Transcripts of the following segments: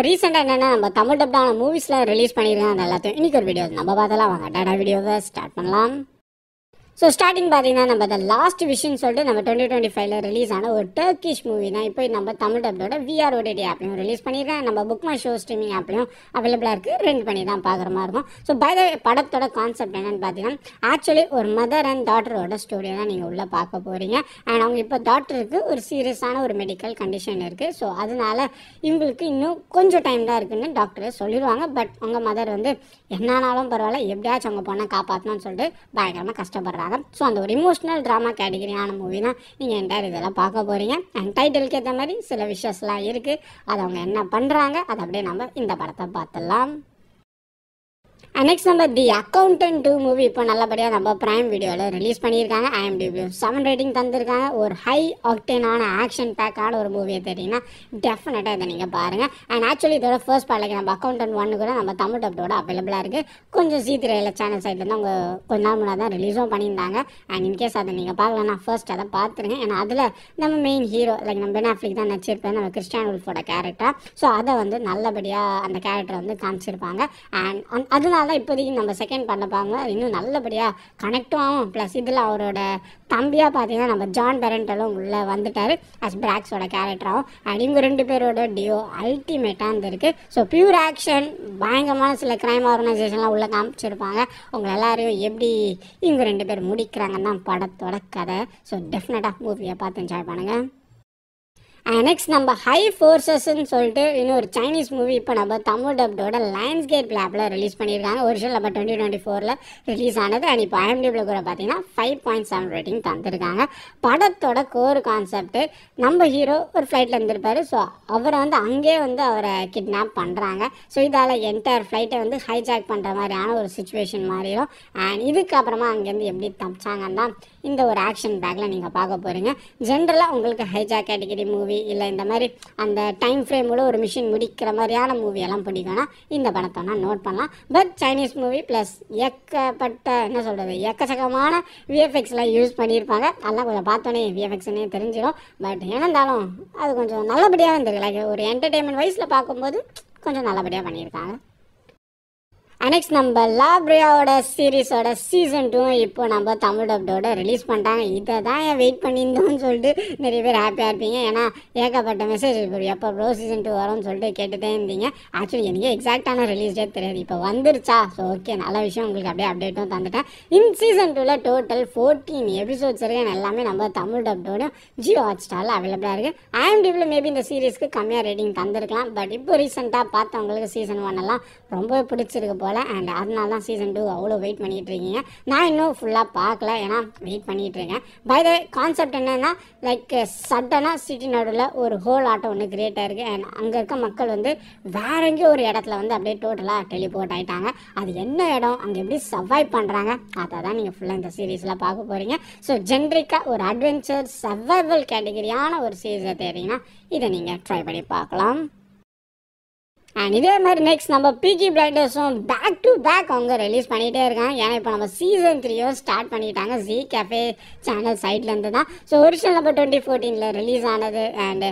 இப்போ ரீசெண்டாக என்னென்னா நம்ம தமிழ் டப்டான மூவிஸ்லாம் ரிலீஸ் பண்ணியிருக்காங்க. அது எல்லாத்தையும் இன்னைக்கு ஒரு வீடியோ நம்ம பார்த்தலாம். வாங்க டாடா வீடியோவை ஸ்டார்ட் பண்ணலாம். ஸோ ஸ்டார்டிங் பார்த்தீங்கன்னா நம்ம த லாஸ்ட் விஷன் சொல்லிட்டு நம்ம 2025 ரிலீஸ் ஆன ஒரு டர்க்கிஷ் மூவி தான் இப்போ நம்ம தமிழ் டப்டோட VR OTT ஆப்லையும் ரிலீஸ் பண்ணியிருக்கேன். நம்ம புக் மை ஷோ ஸ்ட்ரீமிங் ஆப்லையும் அவைலபிளாக இருக்குது. ரெண்ட் பண்ணி தான் பார்க்குற மாதிரி இருக்கும். ஸோ பை த படத்தோட கான்செப்ட் என்னன்னு பார்த்தீங்கன்னா ஆக்சுவலி ஒரு மதர் அண்ட் டாட்டரோட ஸ்டோரியை தான் நீங்கள் உள்ளே பார்க்க போகிறீங்க. அண்ட் அவங்க இப்போ டாட்டருக்கு ஒரு சீரியஸான ஒரு மெடிக்கல் கண்டிஷன் இருக்குது. ஸோ அதனால இவங்களுக்கு இன்னும் கொஞ்சம் டைம் தான் இருக்குன்னு டாக்டர் சொல்லிடுவாங்க. பட் அவங்க மதர் வந்து என்னானாலும் பரவாயில்ல எப்படியாச்சும் அவங்க பொண்ணை காப்பாற்றணும்னு சொல்லிட்டு பயங்கரமாக கஷ்டப்படுறாங்க. ஸோ அந்த ஒரு இமோஷனல் ட்ராமா கேட்டகரியான மூவி தான் நீங்கள் என்டையர் இதெல்லாம் பார்க்க போகிறீங்க. அண்ட் டைட்டிலுக்கு ஏற்ற மாதிரி சில விஷயஸ்லாம் இருக்குது. அது அவங்க என்ன பண்ணுறாங்க அதை அப்படியே நம்ம இந்த படத்தை பார்த்துடலாம். நெக்ஸ்ட் நம்ம தி அக்கௌண்டன்ட் 2 மூவி இப்போ நல்லபடியாக நம்ம பிரைம் வீடியோவில் ரிலீஸ் பண்ணியிருக்காங்க. IMDb 7 ரேட்டிங் தந்திருக்காங்க. ஒரு ஹை ஆக்டேனான ஆக்ஷன் பேக்கான ஒரு மூவியை தெரியுங்கன்னா டெஃபினட்டாக இதை நீங்கள் பாருங்கள். அண்ட் ஆக்சுவலி இதோட ஃபர்ஸ்ட் பார்ட்லைக்கு நம்ம அக்கௌண்டன்ட் 1 கூட நம்ம தமிழ் டப்டோட அவைலபிளாக இருக்குது. கொஞ்சம் C3 சேனல் சைட்லேருந்து அவங்க கொஞ்ச நாள் முன்னாடி தான் ரிலீஸும் பண்ணியிருந்தாங்க. அண்ட் இன்கேஸ் அதை நீங்கள் பார்க்கலன்னா ஃபர்ஸ்ட் அதை பார்த்துருங்க. ஏன்னா அதில் நம்ம மெயின் ஹீரோ லைக் நம்ம பென் அஃப்லெக் தான் நடிச்சிருப்பேன், நம்ம கிறிஸ்டியான் உல்ஃபோட கேரக்டர். ஸோ அதை வந்து நல்லபடியாக அந்த கேரக்டரை வந்து காமிச்சிருப்பாங்க. அண்ட் அதனால தான் இப்போதைக்கு நம்ம செகண்ட் பண்ண பாருங்க இன்னும் நல்லபடியாக கனெக்டும் ஆகும். ப்ளஸ் இதில் அவரோட தம்பியாக பார்த்தீங்கன்னா நம்ம ஜான் பெரண்டலும் உள்ளே வந்துட்டார் அஸ் பிராக்ஸோட கேரக்டராகவும். அண்ட் இவங்க 2 பேரோட டியோ அல்டிமேட்டாக இருந்திருக்கு. ஸோ பியூர் ஆக்ஷன் பயங்கரமான சில கிரைம் ஆர்கனைசேஷன்லாம் உள்ளே காமிச்சிருப்பாங்க. உங்களை எல்லாரையும் எப்படி இவங்க 2 பேர் முடிக்கிறாங்கன்னு தான் படத்தோட கதை. ஸோ டெஃபினட்டாக மூவியை பார்த்து என்ஜாய் பண்ணுங்கள். நெக்ஸ்ட் நம்ம ஹை ஃபோர்ஸஸ்ன்னு சொல்லிட்டு இன்னொரு சைனீஸ் மூவி இப்போ நம்ம தமிழ் டப்டோட லயன்ஸ் கேட் லேப்பில் ரிலீஸ் பண்ணியிருக்காங்க. ஒரிஜினல் நம்ம 2024 ரிலீஸ் ஆனது. அண்ட் இப்போ IMDb கூட பார்த்தீங்கன்னா 5.7 ரேட்டிங் தந்துருக்காங்க. படத்தோட கோர் கான்செப்ட் நம்ம ஹீரோ ஒரு ஃப்ளைட்டில் இருந்திருப்பார். ஸோ அவரை வந்து அங்கேயே வந்து அவரை கிட்னாப் பண்ணுறாங்க. ஸோ இதால் என்டையர் ஃப்ளைட்டை வந்து ஹைஜாக் பண்ணுற மாதிரியான ஒரு சுச்சுவேஷன் மாறிடும். அண்ட் இதுக்கப்புறமா அங்கேருந்து எப்படி தப்பிச்சாங்கன்னா இந்த ஒரு ஆக்ஷன் பேக்கில் நீங்கள் பார்க்க போகிறீங்க. ஜென்ரலாக உங்களுக்கு ஹைஜாக் கேட்டகரி மூவி இல்லை இந்த மாதிரி அந்த டைம் ஃப்ரேமோட ஒரு மிஷின் முடிக்கிற மாதிரியான மூவியெல்லாம் பிடிக்கும்னா இந்த படத்தை நோட் பண்ணலாம். பட் சைனீஸ் மூவி ப்ளஸ் எக்கச்சக்கமான விஎஃப்எக்ஸ்லாம் யூஸ் பண்ணியிருப்பாங்க. அதெல்லாம் கொஞ்சம் பார்த்தோன்னே விஎஃப்எக்ஸ்னே தெரிஞ்சிடும். பட் ஏன்னாலும் அது கொஞ்சம் நல்லபடியாக இருந்திருக்கு. லைக் ஒரு என்டர்டெயின்மெண்ட் வைஸில் பார்க்கும்போது கொஞ்சம் நல்லபடியாக பண்ணியிருக்காங்க. நெக்ஸ்ட் நம்ம லாப்ரியாவோட சீரீஸோட சீசன் 2 இப்போ நம்ம தமிழ் டப்டோட ரிலீஸ் பண்ணிட்டாங்க. இதை தான் வெயிட் பண்ணியிருந்தோம்னு சொல்லிட்டு நிறைய பேர் ஹாப்பியாக இருப்பீங்க. ஏன்னா ஏகப்பட்ட மெசேஜ் எப்போ ப்ரோ சீசன் 2 வரும்னு சொல்லிட்டு கேட்டுகிட்டே இருந்தீங்க. ஆக்சுவலி எனக்கு எக்ஸாக்டான ரிலீஸ் டேட் தெரியாது, இப்போ வந்துருச்சா. ஸோ ஓகே, நல்ல விஷயம், உங்களுக்கு அப்படியே அப்டேட்டும் தந்துட்டேன். இந்த சீசன் 2ல டோட்டல் 14 எபிசோட்ஸ் இருக்கு. எல்லாமே நம்ம தமிழ் டப்டோட ஜியோ ஹாட்ஸ்டாரில் அவைலபிளாக இருக்குது. IMDb மேபி இந்த சீரீஸ்க்கு கம்மியாக ரேட்டிங் தந்திருக்கலாம். பட் இப்போ ரீசெண்டாக பார்த்தவங்களுக்கு சீசன் 1 எல்லாம் ரொம்ப பிடிச்சிருக்கு போல். அண்ட் அதனால தான் சீசன் 2 அவ்வளோ வெயிட் பண்ணிட்டு இருக்கீங்க. நான் இன்னும் ஃபுல்லாக பார்க்கல, ஏன்னா வெயிட் பண்ணிட்டு இருக்கேன். பை த கான்செப்ட் என்னன்னா லைக் சடனாக சிட்டி நடுவில் ஒரு ஹோல் ஆட்டம் ஒன்று கிரியேட் ஆயிருக்கு. அண்ட் அங்கே இருக்க மக்கள் வந்து வேற எங்கேயோ ஒரு இடத்துல வந்து அப்படியே டோட்டலாக டெலிபோர்ட் ஆகிட்டாங்க. அது என்ன இடம், அங்கே எப்படி சர்வைவ் பண்ணுறாங்க, அதை தான் நீங்கள் ஃபுல்லாக இந்த சீரீஸில் பார்க்க போகிறீங்க. ஸோ ஜென்ரிக்காக ஒரு அட்வென்ச்சர் சர்வைவல் கேட்டகரியான ஒரு சீரீஸை தெரியுங்கன்னா இதை நீங்கள் ட்ரை பண்ணி பார்க்கலாம். அண்ட் இதே மாதிரி நெக்ஸ்ட் நம்ம பீக்கி பிளைண்டர்ஸும் பேக் டு பேக் அவங்க ரிலீஸ் பண்ணிகிட்டே இருக்காங்க. ஏன்னா இப்போ நம்ம சீசன் 3 ஸ்டார்ட் பண்ணிட்டாங்க ஜி கேஃபே சேனல் சைட்லேருந்து தான். ஸோ ஒரிஜினல் நம்ம 2014 ரிலீஸ் ஆனது. அண்டு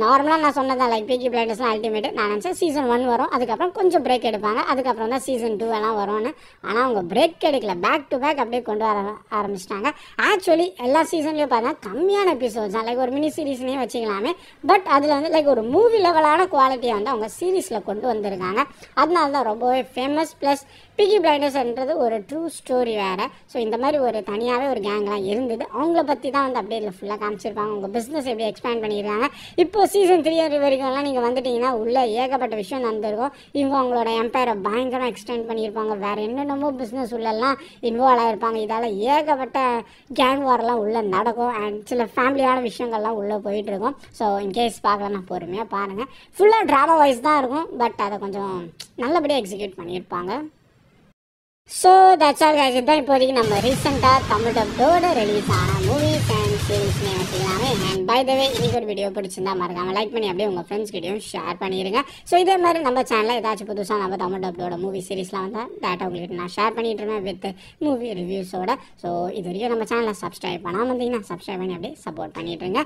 நார்மலாக நான் சொன்னதான் லைக் பீக்கி பிளைண்டர்ஸ்லாம் அல்டிமேட். நான் நினச்சேன் சீசன் 1 வரும், அதுக்கப்புறம் கொஞ்சம் பிரேக் எடுப்பாங்க, அதுக்கப்புறம் தான் சீசன் 2 எல்லாம் வரும்னு. ஆனால் அவங்க பிரேக் எடுக்கல, பேக் டு பேக் அப்படியே கொண்டு வர ஆரம்பிச்சிட்டாங்க. ஆக்சுவலி எல்லா சீசன்லேயும் பார்த்தா கம்மியான எபிசோட்ஸ் தான், லைக் ஒரு மினி சீரீஸ்னே வச்சுக்கலாமே. பட் அதில் வந்து லைக் ஒரு மூவி லெவலான குவாலிட்டியை வந்து அவங்க சீரீஸில் கொண்டு வந்திருக்காங்க. அதனால தான் ரொம்பவே ஃபேமஸ். ப்ளஸ் பீக்கி பிளைண்டர்ஸ்ன்றது ஒரு ட்ரூ ஸ்டோரி வேறு. ஸோ இந்த மாதிரி ஒரு தனியாகவே ஒரு கேங்லாம் இருந்தது. அவங்கள பற்றி தான் வந்து அப்படியே இல்லை ஃபுல்லாக காமிச்சிருப்பாங்க. உங்கள் பிஸ்னஸ் எப்படி எக்ஸ்பேண்ட் பண்ணியிருக்காங்க. இப்போ சீசன் 3 வரைக்கும்லாம் நீங்கள் வந்துட்டிங்கன்னா உள்ளே ஏகப்பட்ட விஷயம் நடந்திருக்கும். இவங்க அவங்களோட எம்பையரை பயங்கரமாக எக்ஸ்டெண்ட் பண்ணியிருப்பாங்க. வேறு என்னென்னமோ பிஸ்னஸ் உள்ளெல்லாம் இன்வால்வ் ஆகிருப்பாங்க. இதால் ஏகப்பட்ட கேங் வார்லாம் உள்ளே நடக்கும். அண்ட் சில ஃபேமிலியான விஷயங்கள்லாம் உள்ளே போயிட்டுருக்கும். ஸோ இன்கேஸ் பார்க்கலன்னா பொறுமையாக பாருங்கள். ஃபுல்லாக ட்ராமா வைஸ் தான் இருக்கும். பட் அதை கொஞ்சம் நல்லபடியாக எக்ஸிக்யூட் பண்ணியிருப்பாங்க. So that's all guys. இதுதான் இப்போதைக்கு நம்ம ரீசெண்டாக தமிழ் டப்டோட ரிலீஸ் ஆன மூவிஸ் அண்ட் சீரீஸ்னே வச்சுக்கலாமே. அண்ட் பை த வே இன்னைக்கு ஒரு வீடியோ பிடிச்சிருந்தா மறக்காமல் லைக் பண்ணி அப்படியே உங்கள் ஃப்ரெண்ட்ஸ் கிட்டையும் ஷேர் பண்ணிடுங்க. ஸோ இதே மாதிரி நம்ம சேனலில் ஏதாச்சும் புதுசாக நம்ம தமிழ் டப்டோட மூவி சீரீஸ்லாம் வந்தால் டேட்டா உங்களுக்கு நான் ஷேர் பண்ணிட்டு இருக்கேன் வித் மூவி ரிவ்யூஸோட. ஸோ இது வரைக்கும் நம்ம சேனலை சப்ஸ்கிரைப் பண்ணாமல் வந்தீங்கன்னா சப்ஸ்கிரைப் பண்ணி அப்படியே சப்போர்ட் பண்ணிட்டுருங்க.